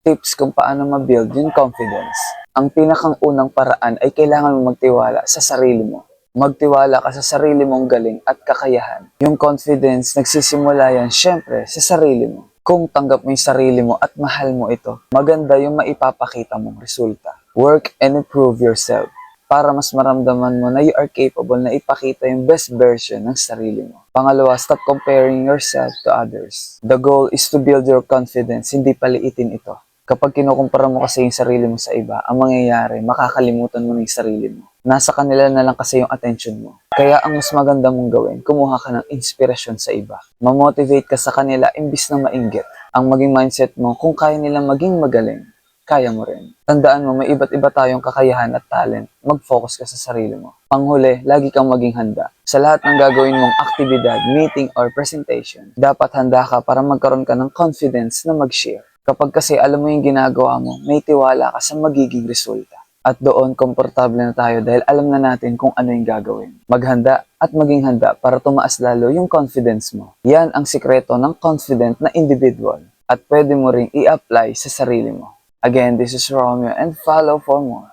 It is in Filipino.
Tips kung paano ma-build yung confidence. Ang pinakang unang paraan ay kailangan mo magtiwala sa sarili mo. Magtiwala ka sa sarili mong galing at kakayahan. Yung confidence, nagsisimula yan syempre sa sarili mo. Kung tanggap mo yung sarili mo at mahal mo ito, maganda yung maipapakita mong resulta. Work and improve yourself para mas maramdaman mo na you are capable na ipakita yung best version ng sarili mo. Pangalawa, stop comparing yourself to others. The goal is to build your confidence, hindi paliitin ito. Kapag kinukumpara mo kasi yung sarili mo sa iba, ang mangyayari, makakalimutan mo na yung sarili mo. Nasa kanila na lang kasi yung attention mo. Kaya ang mas maganda mong gawin, kumuha ka ng inspirasyon sa iba. Mamotivate ka sa kanila imbis na mainggit. Ang maging mindset mo, kung kaya nilang maging magaling, kaya mo rin. Tandaan mo, may iba't iba tayong kakayahan at talent. Mag-focus ka sa sarili mo. Panghuli, lagi kang maging handa. Sa lahat ng gagawin mong aktibidad, meeting, or presentation, dapat handa ka para magkaroon ka ng confidence na mag-share. Kapag kasi alam mo yung ginagawa mo, may tiwala ka sa magiging resulta. At doon, komportable na tayo dahil alam na natin kung ano yung gagawin. Maghanda at maging handa para tumaas lalo yung confidence mo. Yan ang sikreto ng confident na individual. At pwede mo ring i-apply sa sarili mo. Again, this is Romeo and follow for more.